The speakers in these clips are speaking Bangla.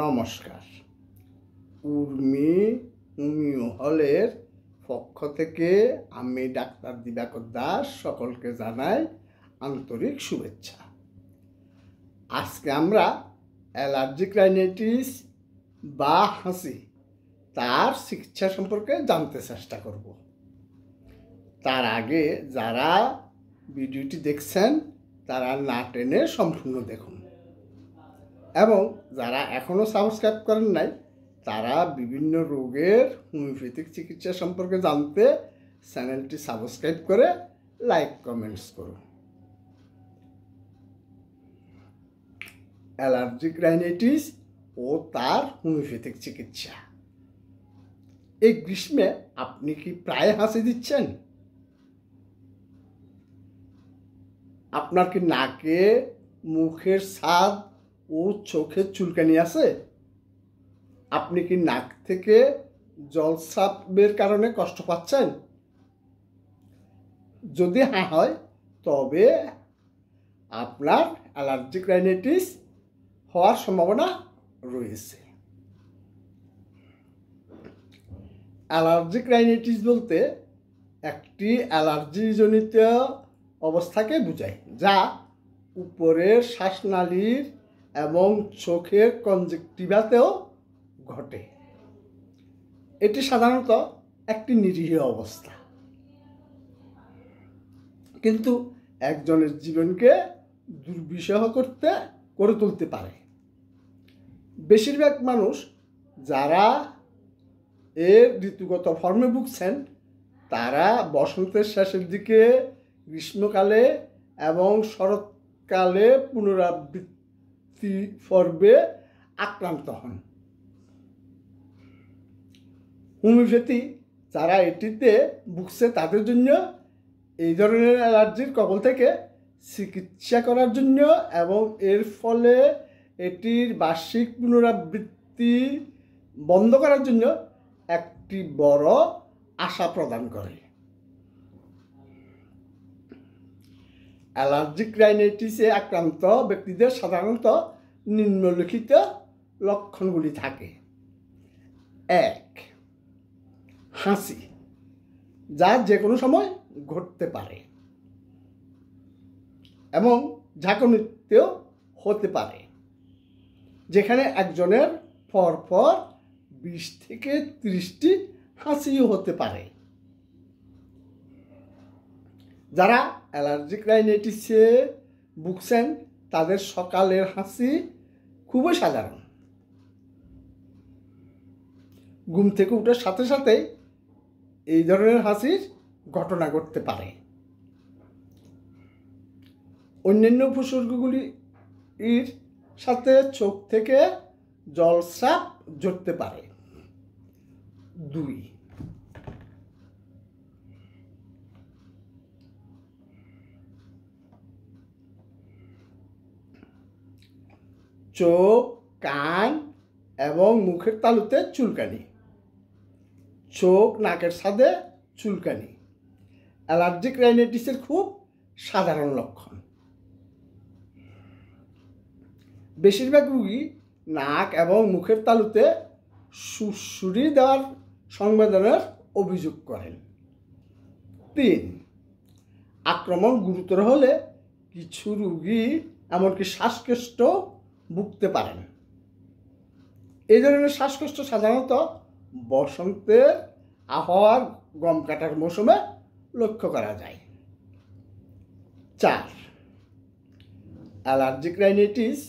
নমস্কার। উর্মি হোমিও হলের পক্ষ থেকে আমি ডাক্তার দিবাকর দাস সকলকে জানাই আন্তরিক শুভেচ্ছা। আজকে আমরা অ্যালার্জিক রাইনাইটিস বা হাঁচি তার চিকিৎসা সম্পর্কে জানতে চেষ্টা করব। তার আগে যারা ভিডিওটি দেখছেন তারা না টেনে সম্পূর্ণ দেখুন, এবং যারা এখনও সাবস্ক্রাইব করেন নাই তারা বিভিন্ন রোগের হোমিওপ্যাথিক চিকিৎসা সম্পর্কে জানতে চ্যানেলটি সাবস্ক্রাইব করে লাইক কমেন্টস করুন। অ্যালার্জিক রাইনাইটিস ও তার হোমিওপ্যাথিক চিকিৎসা। এই গ্রীষ্মে আপনি কি প্রায় হাঁচি দিচ্ছেন? আপনার কি নাকে, মুখের ছাদ ও চোখের চুলকানি আছে? আপনি কি নাক থেকে জলস্রাবের কারণে কষ্ট পাচ্ছেন? যদি হ্যাঁ হয় তবে আপনার অ্যালার্জিক রাইনাইটিস হওয়ার সম্ভাবনা রয়েছে। অ্যালার্জিক রাইনাইটিস বলতে একটি অ্যালার্জিজনিত অবস্থাকে বোঝায়, যা উপরের শ্বাসনালীর এবং চোখের কনজেক্টিভাতেও ঘটে। এটি সাধারণত একটি নিরীহ অবস্থা, কিন্তু একজনের জীবনকে দুর্বিষহ করে তুলতে পারে। বেশিরভাগ মানুষ যারা এর ঋতুগত ফর্মে ভুগছেন তারা বসন্তের শেষের দিকে, গ্রীষ্মকালে এবং শরৎকালে পুনরাবৃত্তি পর্বে আক্রান্ত হন। হোমিওপ্যাথি যারা এটিতে ভুগছে তাদের জন্য এই ধরনের অ্যালার্জির কবল থেকে চিকিৎসা করার জন্য এবং এর ফলে এটির বার্ষিক পুনরাবৃত্তি বন্ধ করার জন্য একটি বড় আশা প্রদান করে। অ্যালার্জিক রাইনাইটিসে আক্রান্ত ব্যক্তিদের সাধারণত নিম্নলিখিত লক্ষণগুলি থাকে। 1. হাঁচি, যা যে কোনো সময় ঘটতে পারে এবং ঝাঁকুনিতেও হতে পারে, যেখানে একজনের পরপর 20 থেকে 30টি হাঁচিও হতে পারে। যারা অ্যালার্জিক রাইনাইটিসে ভুগছেন তাদের সকালের হাঁচি খুবই সাধারণ। ঘুম থেকে উঠার সাথে সাথে এই ধরনের হাঁচির ঘটনা ঘটতে পারে। অন্যান্য উপসর্গগুলির সাথে চোখ থেকে জলস্রাব ঝরতে পারে। 2. চোখ, কান এবং মুখের তালুতে চুলকানি। চোখ, নাকের ছাদে চুলকানি অ্যালার্জিক রাইনাইটিসের খুব সাধারণ লক্ষণ। বেশিরভাগ রোগী নাক এবং মুখের তালুতে সুড়সুড়ি দেওয়ার সংবেদনের অভিযোগ করেন। 3. আক্রমণ গুরুতর হলে কিছু রোগী এমনকি শ্বাসকষ্ট ভুগতে পারেন। এই ধরনের শ্বাসকষ্ট সাধারণত বসন্তের আবহাওয়ার গম কাটার মৌসুমে লক্ষ্য করা যায়। 4. অ্যালার্জিক রাইনাইটিস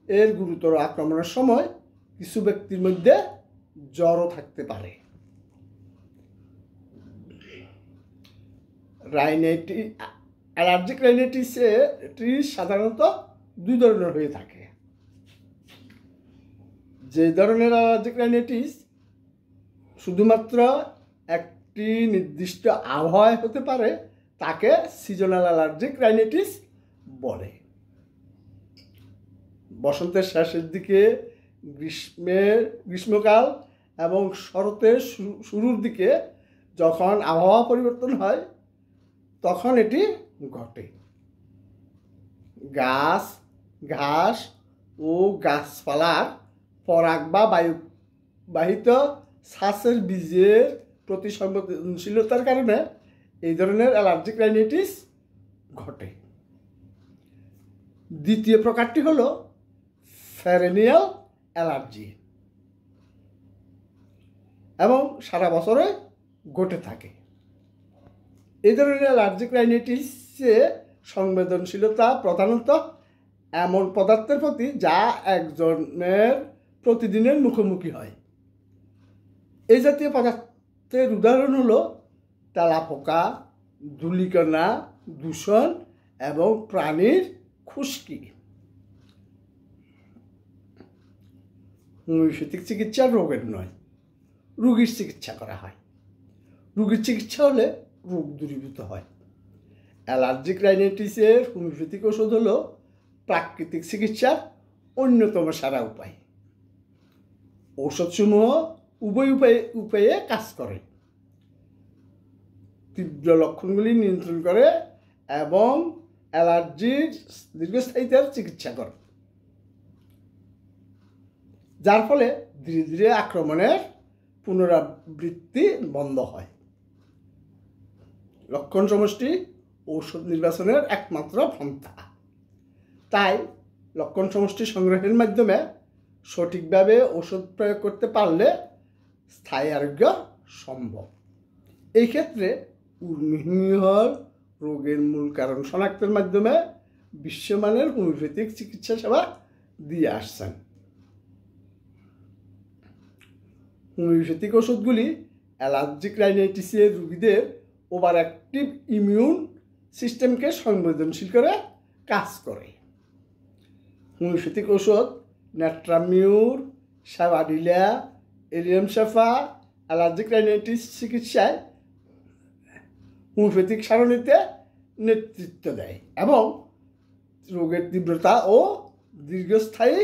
এর গুরুতর আক্রমণের সময় কিছু ব্যক্তির মধ্যে জ্বরও থাকতে পারে। অ্যালার্জিক রাইনাইটিসটি সাধারণত 2 ধরনের হয়ে থাকে। যে ধরনের অ্যালার্জিক রাইনাইটিস শুধুমাত্র একটি নির্দিষ্ট আবহাওয়ায় হতে পারে তাকে সিজনাল অ্যালার্জিক রাইনাইটিস বলে। বসন্তের শেষের দিকে, গ্রীষ্মকাল এবং শরতের শুরুর দিকে যখন আবহাওয়া পরিবর্তন হয় তখন এটি ঘটে। গাছ, ঘাস ও গাছপালার পরাগ বা বায়ুবাহিত শ্বাসের বীজের প্রতি সংবেদনশীলতার কারণে এই ধরনের অ্যালার্জিক রাইনাইটিস ঘটে। দ্বিতীয় প্রকারটি হলো ফেরেনিয়াল অ্যালার্জি এবং সারা বছরে ঘটে থাকে। এই ধরনের অ্যালার্জিক রাইনাইটিসে সংবেদনশীলতা প্রধানত এমন পদার্থের প্রতি যা একজনের প্রতিদিনের মুখোমুখি হয়। এই জাতীয় পদার্থের উদাহরণ হলো তেলাপোকা, ধূলিকণা, দূষণ এবং প্রাণীর খুশকি। হোমিওপ্যাথিক চিকিৎসা রোগের নয়, রোগীর চিকিৎসা করা হয়। রোগীর চিকিৎসা হলে রোগ দূরীভূত হয়। অ্যালার্জিক রাইনাইটিসের হোমিওপ্যাথিক ওষুধ হলো প্রাকৃতিক চিকিৎসার অন্যতম সেরা উপায়। ঔষধসমূহ উভয় উপায়ে কাজ করে, তীব্র লক্ষণগুলি নিয়ন্ত্রণ করে এবং অ্যালার্জির দীর্ঘস্থায়িতার চিকিৎসা করে, যার ফলে ধীরে ধীরে আক্রমণের পুনরাবৃত্তি বন্ধ হয়। লক্ষণ সমষ্টি ঔষধ নির্বাচনের একমাত্র পন্থা। তাই লক্ষণ সমষ্টি সংগ্রহের মাধ্যমে সঠিকভাবে ওষুধ প্রয়োগ করতে পারলে স্থায়ী আরোগ্য সম্ভব। এই ক্ষেত্রে উর্মিহল রোগের মূল কারণ শনাক্তের মাধ্যমে বিশ্বমানের হোমিওপ্যাথিক চিকিৎসা সেবা দিয়ে আসছেন। হোমিওপ্যাথিক ওষুধগুলি অ্যালার্জিক রাইনাইটিসের রোগীদের ওভার অ্যাক্টিভ ইমিউন সিস্টেমকে সংবেদনশীল করে কাজ করে। হোমিওপ্যাথিক ওষুধ নেট্রামিউর, সাভাডিলা, এলিয়াম শেফা অ্যালার্জিক রাইনাইটিস চিকিৎসায় হোমিওপ্যাথিক সারণীতে নেতৃত্ব দেয় এবং রোগের তীব্রতা ও দীর্ঘস্থায়ী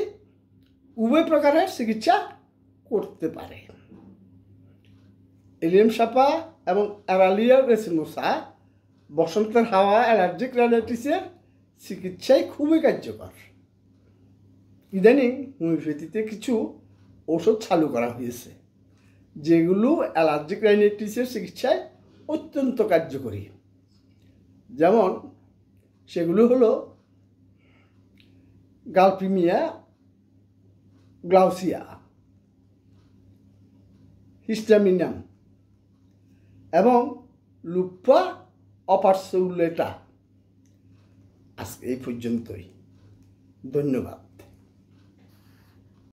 উভয় প্রকারের চিকিৎসা করতে পারে। এলিয়াম শেফা এবং অ্যারালিয়া রেসিমোসা বসন্তের হাওয়া অ্যালার্জিক রাইনাইটিসের চিকিৎসায় খুবই কার্যকর। ইদানিং হোমিওপ্যাথিতে কিছু ওষুধ চালু করা হয়েছে যেগুলো অ্যালার্জিক রাইনাইটিসের চিকিৎসায় অত্যন্ত কার্যকরী। যেমন সেগুলো হলো গালপ্রিমিয়া গ্লাউসিয়া, হিস্টামিনাম এবং লুপা অপারসুলেটা। আজকে এই পর্যন্তই। ধন্যবাদ।